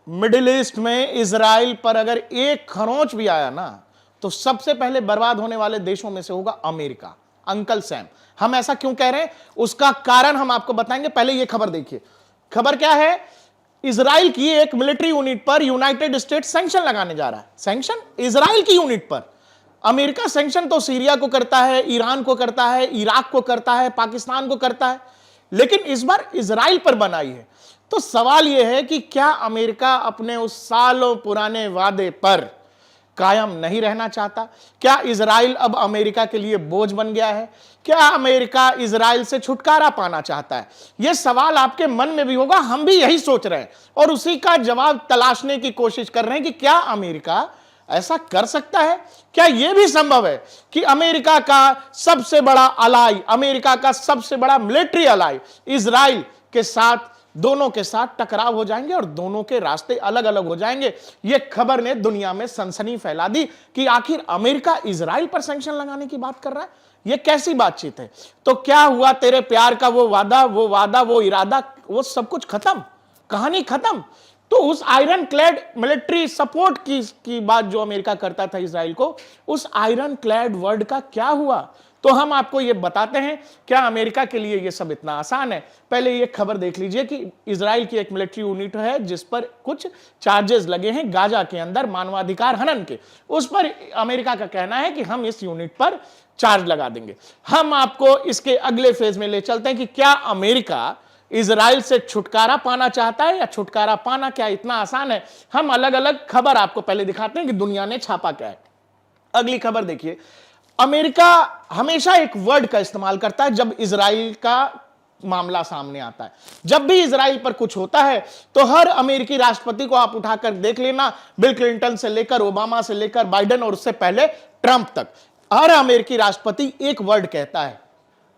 Middle east में Israel पर अगर एक खरोंच भी आया ना, तो सबसे पहले बर्बाद होने वाले देशों में से होगा अमेरिका। अंकल सैम, हम ऐसा क्यों कह रहे हैं, उसका कारण हम आपको बताएंगे। पहले यह खबर देखिए। खबर क्या है? इजराइल की एक मिलिट्री यूनिट पर यूनाइटेड स्टेट्स सैंक्शन लगाने जा रहा है। सैंक्शन इजराइल की यूनिट पर। अमेरिका सैंक्शन तो सीरिया को करता है, ईरान को करता है, इराक को करता है, पाकिस्तान को करता है, लेकिन इस बार इजराइल पर बनाई है। तो सवाल यह है कि क्या अमेरिका अपने उस सालों पुराने वादे पर कायम नहीं रहना चाहता? क्या इजराइल अब अमेरिका के लिए बोझ बन गया है? क्या अमेरिका इजराइल से छुटकारा पाना चाहता है? यह सवाल आपके मन में भी होगा, हम भी यही सोच रहे हैं और उसी का जवाब तलाशने की कोशिश कर रहे हैं कि क्या अमेरिका ऐसा कर सकता है? क्या यह भी संभव है कि अमेरिका का सबसे बड़ा अलाई, अमेरिका का सबसे बड़ा मिलिट्री अलाई इजराइल के साथ, दोनों के साथ टकराव हो जाएंगे और दोनों के रास्ते अलग अलग हो जाएंगे? यह खबर ने दुनिया में सनसनी फैला दी कि आखिर अमेरिका इजराइल पर सैंक्शन लगाने की बात कर रहा है। यह कैसी बातचीत है? तो क्या हुआ तेरे प्यार का वो वादा, वो इरादा, वो सब कुछ खत्म, कहानी खत्म। तो उस आयरन क्लैड मिलिट्री सपोर्ट की बात जो अमेरिका करता था इजराइल को, उस आयरन क्लैड वर्ड का क्या हुआ? तो हम आपको यह बताते हैं। क्या अमेरिका के लिए यह सब इतना आसान है? पहले यह खबर देख लीजिए कि इजराइल की एक मिलिट्री यूनिट है जिस पर कुछ चार्जेस लगे हैं गाजा के अंदर मानवाधिकार हनन के। उस पर अमेरिका का कहना है कि हम इस यूनिट पर चार्ज लगा देंगे। हम आपको इसके अगले फेज में ले चलते हैं कि क्या अमेरिका इजराइल से छुटकारा पाना चाहता है या छुटकारा पाना क्या इतना आसान है? हम अलग अलग खबर आपको पहले दिखाते हैं कि दुनिया ने छापा क्या है। अगली खबर देखिए। अमेरिका हमेशा एक वर्ड का इस्तेमाल करता है जब इजराइल का मामला सामने आता है। जब भी इजराइल पर कुछ होता है तो हर अमेरिकी राष्ट्रपति को आप उठाकर देख लेना, बिल क्लिंटन से लेकर ओबामा से लेकर बाइडेन और उससे पहले ट्रंप तक, हर अमेरिकी राष्ट्रपति एक वर्ड कहता है,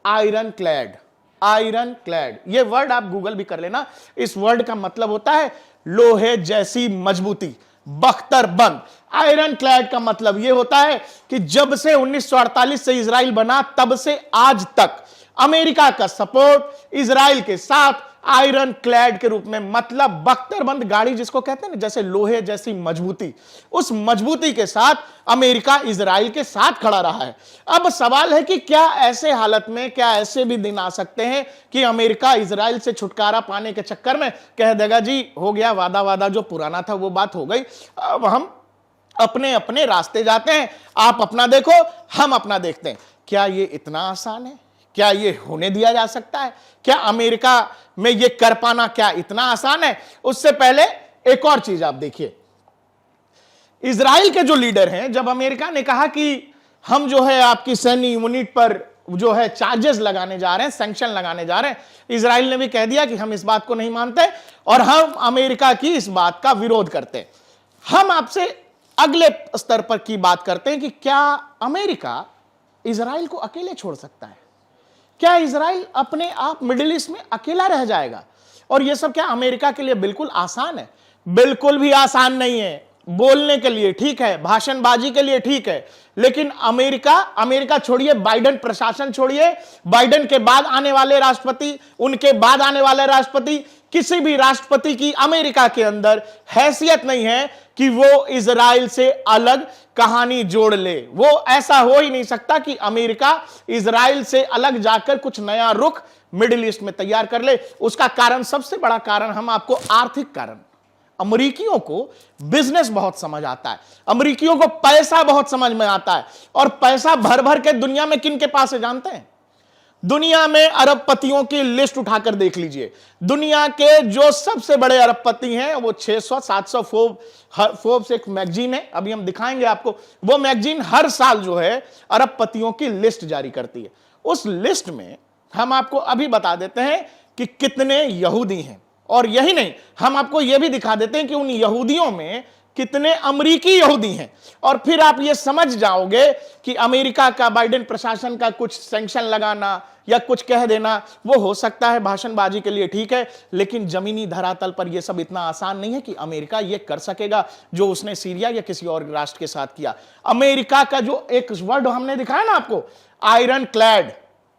आयरन क्लैड। आयरन क्लैड, यह वर्ड आप गूगल भी कर लेना। इस वर्ड का मतलब होता है लोहे जैसी मजबूती, बख्तरबंद। आयरन क्लैड का मतलब यह होता है कि जब से 1948 से इजराइल बना तब से आज तक अमेरिका का सपोर्ट इजराइल के साथ आयरन क्लैड के रूप में, मतलब बख्तरबंद गाड़ी जिसको कहते हैं ना, जैसे लोहे जैसी मजबूती, उस मजबूती के साथ अमेरिका इजराइल के साथ खड़ा रहा है। अब सवाल है कि क्या ऐसे हालत में, क्या ऐसे भी दिन आ सकते हैं कि अमेरिका इजराइल से छुटकारा पाने के चक्कर में कह देगा जी हो गया, वादा जो पुराना था वो बात हो गई, अब हम अपने अपने रास्ते जाते हैं, आप अपना देखो हम अपना देखते हैं। क्या ये इतना आसान है? क्या ये होने दिया जा सकता है? क्या अमेरिका में ये कर पाना क्या इतना आसान है? उससे पहले एक और चीज आप देखिए। इजराइल के जो लीडर हैं, जब अमेरिका ने कहा कि हम जो है आपकी सैन्य यूनिट पर जो है चार्जेस लगाने जा रहे हैं, सैंक्शन लगाने जा रहे हैं, इजराइल ने भी कह दिया कि हम इस बात को नहीं मानते और हम अमेरिका की इस बात का विरोध करते हैं। हम आपसे अगले स्तर पर की बात करते हैं कि क्या अमेरिका इजराइल को अकेले छोड़ सकता है? क्या इजराइल अपने आप मिडिल ईस्ट में अकेला रह जाएगा? और यह सब क्या अमेरिका के लिए बिल्कुल आसान है? बिल्कुल भी आसान नहीं है। बोलने के लिए ठीक है, भाषणबाजी के लिए ठीक है, लेकिन अमेरिका छोड़िए, बाइडेन प्रशासन छोड़िए, बाइडेन के बाद आने वाले राष्ट्रपति, उनके बाद आने वाले राष्ट्रपति, किसी भी राष्ट्रपति की अमेरिका के अंदर हैसियत नहीं है कि वो इजराइल से अलग कहानी जोड़ ले। वो ऐसा हो ही नहीं सकता कि अमेरिका इजराइल से अलग जाकर कुछ नया रुख मिडिल ईस्ट में तैयार कर ले। उसका कारण, सबसे बड़ा कारण, हम आपको आर्थिक कारण, अमेरिकियों को बिजनेस बहुत समझ आता है, अमेरिकियों को पैसा बहुत समझ में आता है, और पैसा भर भर के दुनिया में किन के पास है जानते हैं? दुनिया में अरबपतियों की लिस्ट उठाकर देख लीजिए। दुनिया के जो सबसे बड़े अरबपति हैं वो 600-700, फोर्ब्स एक मैगजीन है, अभी हम दिखाएंगे आपको। वो मैगजीन हर साल जो है अरबपतियों की लिस्ट जारी करती है। उस लिस्ट में हम आपको अभी बता देते हैं कि कितने यहूदी हैं, और यही नहीं, हम आपको यह भी दिखा देते हैं कि उन यहूदियों में कितने अमेरिकी यहूदी हैं। और फिर आप ये समझ जाओगे कि अमेरिका का, बाइडेन प्रशासन का कुछ सैंक्शन लगाना या कुछ कह देना, वो हो सकता है भाषणबाजी के लिए ठीक है, लेकिन जमीनी धरातल पर यह सब इतना आसान नहीं है कि अमेरिका ये कर सकेगा जो उसने सीरिया या किसी और राष्ट्र के साथ किया। अमेरिका का जो एक वर्ड हमने दिखाया ना आपको, आयरन क्लैड,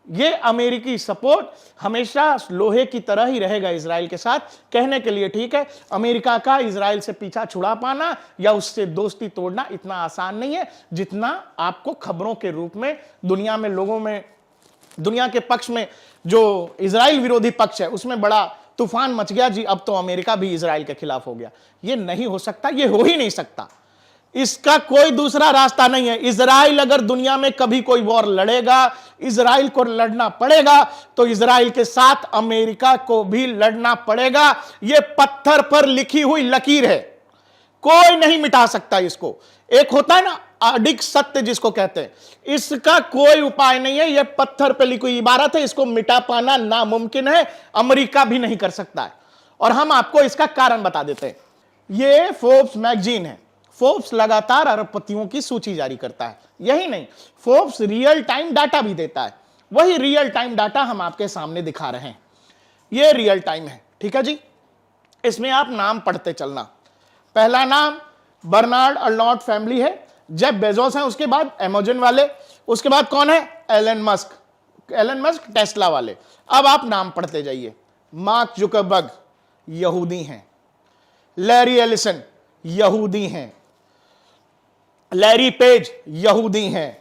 ये अमेरिकी सपोर्ट हमेशा लोहे की तरह ही रहेगा इजराइल के साथ। कहने के लिए ठीक है, अमेरिका का इजराइल से पीछा छुड़ा पाना या उससे दोस्ती तोड़ना इतना आसान नहीं है जितना आपको खबरों के रूप में दुनिया में लोगों में, दुनिया के पक्ष में जो इजराइल विरोधी पक्ष है उसमें बड़ा तूफान मच गया जी, अब तो अमेरिका भी इजराइल के खिलाफ हो गया। ये नहीं हो सकता, ये हो ही नहीं सकता, इसका कोई दूसरा रास्ता नहीं है। इजराइल अगर दुनिया में कभी कोई वॉर लड़ेगा, इजराइल को लड़ना पड़ेगा, तो इजराइल के साथ अमेरिका को भी लड़ना पड़ेगा। यह पत्थर पर लिखी हुई लकीर है, कोई नहीं मिटा सकता इसको। एक होता है ना अडिग सत्य जिसको कहते हैं, इसका कोई उपाय नहीं है। यह पत्थर पर लिखी हुई इबारत है, इसको मिटा पाना नामुमकिन है, अमेरिका भी नहीं कर सकता है। और हम आपको इसका कारण बता देते हैं। यह फोर्ब्स मैगजीन है, फोर्ब्स लगातार अरबपतियों की सूची जारी करता है। यही नहीं, फोर्ब्स रियल टाइम डाटा भी देता है। वही रियल टाइम डाटा हम आपके सामने दिखा रहे हैं। यह रियल टाइम है, ठीक है जी। इसमें आप नाम पढ़ते चलना। पहला नाम बर्नार्ड अर्नॉट फैमिली है, जेफ बेजोस है, उसके बाद अमेज़न वाले, उसके बाद कौन है, एलन मस्क टेस्ला वाले। अब आप नाम पढ़ते जाइए। मार्क जुकरबर्ग यहूदी हैं, लैरी एलिसन यहूदी हैं, लैरी पेज यहूदी हैं,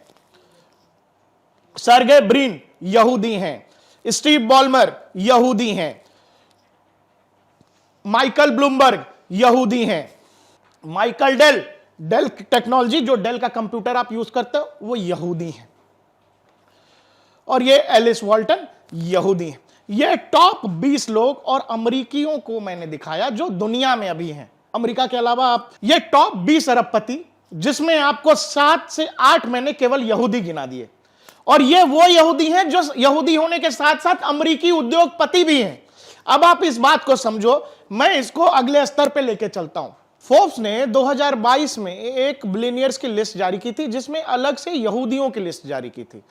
सर्गे ब्रिन यहूदी हैं, स्टीव बॉलमर यहूदी हैं, माइकल ब्लूमबर्ग यहूदी हैं, माइकल डेल टेक्नोलॉजी, जो डेल का कंप्यूटर आप यूज करते हो, वो यहूदी हैं, और ये एलिस वॉल्टन यहूदी हैं। ये टॉप 20 लोग और अमरीकियों को मैंने दिखाया जो दुनिया में अभी हैं। अमेरिका के अलावा आप ये टॉप 20 अरबपति, जिसमें आपको 7 से 8 मैंने केवल यहूदी गिना दिए, और ये वो यहूदी हैं जो यहूदी होने के साथ साथ अमरीकी उद्योगपति भी हैं। अब आप इस बात को समझो, मैं इसको अगले स्तर पे लेके चलता हूं। फोर्ब्स ने 2022 में एक बिलियनियर्स की लिस्ट जारी की थी, जिसमें अलग से यहूदियों की लिस्ट जारी की थी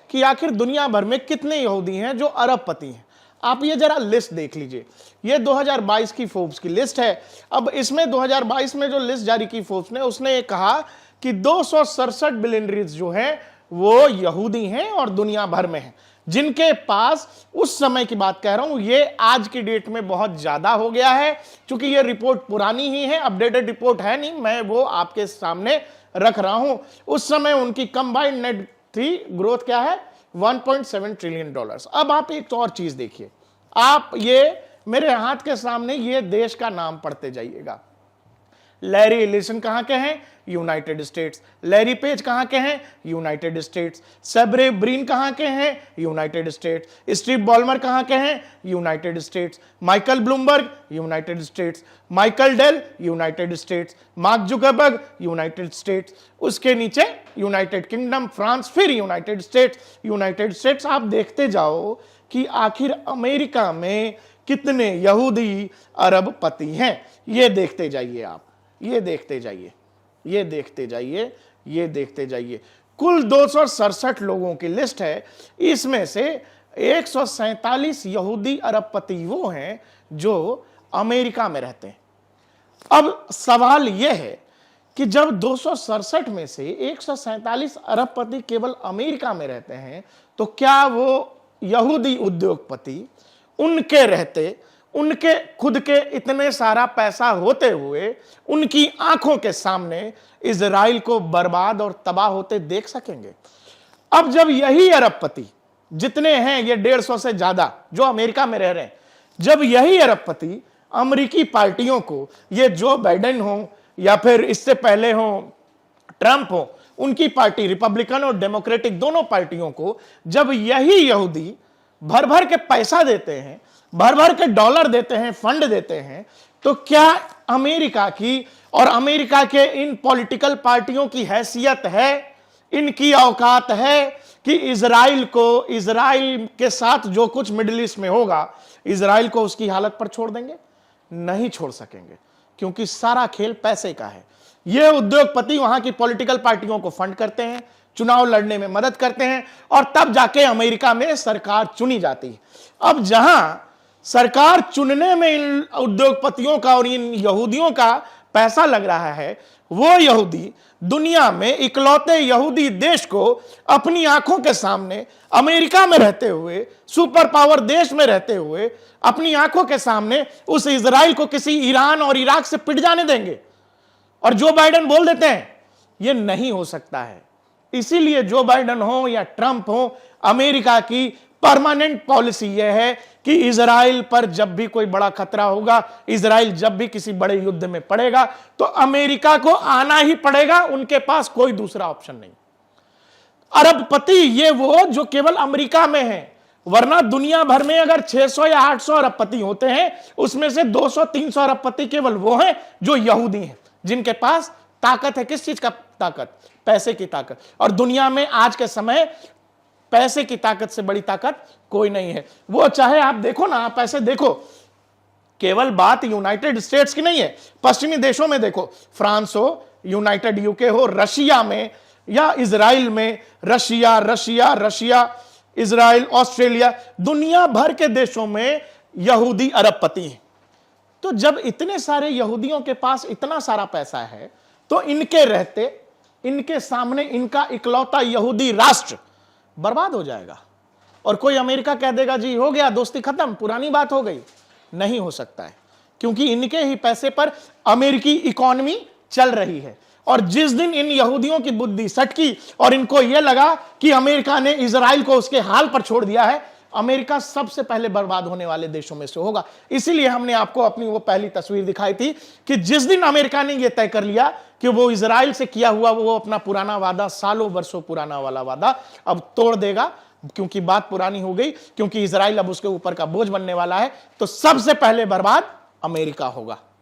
कि आखिर दुनिया भर में कितने यहूदी हैं जो अरबपति हैं। आप ये जरा लिस्ट देख लीजिए, ये 2022 की फोर्ब्स की लिस्ट है। अब इसमें 2022 में जो लिस्ट जारी की फोर्ब्स ने, उसने कहा कि 267 बिलियनरीज जो हैं वो यहूदी हैं और दुनिया भर में हैं, जिनके पास, उस समय की बात कह रहा हूं, ये आज की डेट में बहुत ज्यादा हो गया है। क्योंकि ये रिपोर्ट पुरानी ही है, अपडेटेड रिपोर्ट है नहीं, मैं वो आपके सामने रख रहा हूं। उस समय उनकी कंबाइंड नेट थी ग्रोथ क्या है, $1.7 ट्रिलियन। अब आप एक और चीज देखिए, आप ये मेरे हाथ के सामने ये देश का नाम पढ़ते जाइएगा। लैरी एलिसन कहां के हैं, यूनाइटेड स्टेट्स। लैरी पेज कहां के हैं, यूनाइटेड स्टेट्स। सर्गे ब्रिन कहां के हैं, यूनाइटेड स्टेट्स। स्टीव बॉलमर कहां के हैं, United states. Michael Bloomberg United states. Michael Dell United states. Mark Zuckerberg United states. उसके नीचे यूनाइटेड किंगडम, फ्रांस, फिर यूनाइटेड स्टेट्स। आप देखते जाओ कि आखिर अमेरिका में कितने यहूदी अरबपति हैं। ये देखते जाइए आप, ये देखते जाइए, ये देखते जाइए, ये देखते जाइए। कुल 267 लोगों की लिस्ट है, इसमें से 147 यहूदी अरबपति वो हैं जो अमेरिका में रहते हैं। अब सवाल यह है कि जब 267 में से 147 अरबपति केवल अमेरिका में रहते हैं, तो क्या वो यहूदी उद्योगपति उनके रहते, उनके खुद के इतने सारा पैसा होते हुए, उनकी आंखों के सामने इजराइल को बर्बाद और तबाह होते देख सकेंगे? अब जब यही अरबपति, जितने हैं ये 150 से ज्यादा जो अमेरिका में रह रहे हैं, जब यही अरबपति अमेरिकी पार्टियों को, ये जो बाइडेन हो या फिर इससे पहले हो ट्रंप हो, उनकी पार्टी रिपब्लिकन और डेमोक्रेटिक दोनों पार्टियों को, जब यही यहूदी भर भर के पैसा देते हैं, भर भर के डॉलर देते हैं, फंड देते हैं, तो क्या अमेरिका की और अमेरिका के इन पॉलिटिकल पार्टियों की हैसियत है, इनकी औकात है कि इजराइल को, इजराइल के साथ जो कुछ मिडिल ईस्ट में होगा, इजराइल को उसकी हालत पर छोड़ देंगे? नहीं छोड़ सकेंगे, क्योंकि सारा खेल पैसे का है। ये उद्योगपति वहां की पॉलिटिकल पार्टियों को फंड करते हैं, चुनाव लड़ने में मदद करते हैं, और तब जाके अमेरिका में सरकार चुनी जाती है। अब जहां सरकार चुनने में इन उद्योगपतियों का और इन यहूदियों का पैसा लग रहा है, वो यहूदी दुनिया में इकलौते यहूदी देश को अपनी आंखों के सामने, अमेरिका में रहते हुए, सुपर पावर देश में रहते हुए, अपनी आंखों के सामने उस इजराइल को किसी ईरान और इराक से पिट जाने देंगे। और जो बाइडेन बोल देते हैं यह नहीं हो सकता है। इसीलिए जो बाइडेन हो या ट्रंप हो, अमेरिका की परमानेंट पॉलिसी यह है कि इजराइल पर जब भी कोई बड़ा खतरा होगा, इजराइल जब भी किसी बड़े युद्ध में पड़ेगा, तो अमेरिका को आना ही पड़ेगा, उनके पास कोई दूसरा ऑप्शन नहीं। अरबपति ये वो जो केवल अमेरिका में है, वरना दुनिया भर में अगर 600 या 800 अरबपति होते हैं, उसमें से 200-300 अरबपति केवल वो हैं जो यहूदी हैं, जिनके पास ताकत है। किस चीज का ताकत? पैसे की ताकत। और दुनिया में आज के समय पैसे की ताकत से बड़ी ताकत कोई नहीं है। वो चाहे आप देखो ना, आप ऐसे देखो, केवल बात यूनाइटेड स्टेट्स की नहीं है, पश्चिमी देशों में देखो, फ्रांस हो, यूनाइटेड यूके हो, रशिया में या इजराइल में, रशिया, इजराइल, ऑस्ट्रेलिया, दुनिया भर के देशों में यहूदी अरबपति हैं। तो जब इतने सारे यहूदियों के पास इतना सारा पैसा है, तो इनके रहते, इनके सामने इनका इकलौता यहूदी राष्ट्र बर्बाद हो जाएगा। और कोई अमेरिका कह देगा जी हो गया, दोस्ती खत्म, पुरानी बात हो गई। नहीं हो सकता है, क्योंकि इनके ही पैसे पर अमेरिकी इकोनॉमी चल रही है। और जिस दिन इन यहूदियों की बुद्धि सटकी और इनको यह लगा कि अमेरिका ने इजराइल को उसके हाल पर छोड़ दिया है, अमेरिका सबसे पहले बर्बाद होने वाले देशों में से होगा। इसीलिए हमने आपको अपनी वो पहली तस्वीर दिखाई थी कि जिस दिन अमेरिका ने यह तय कर लिया कि वो इजराइल से किया हुआ वो अपना पुराना वादा, सालों वर्षों पुराना वाला वादा अब तोड़ देगा, क्योंकि बात पुरानी हो गई, क्योंकि इजराइल अब उसके ऊपर का बोझ बनने वाला है, तो सबसे पहले बर्बाद अमेरिका होगा।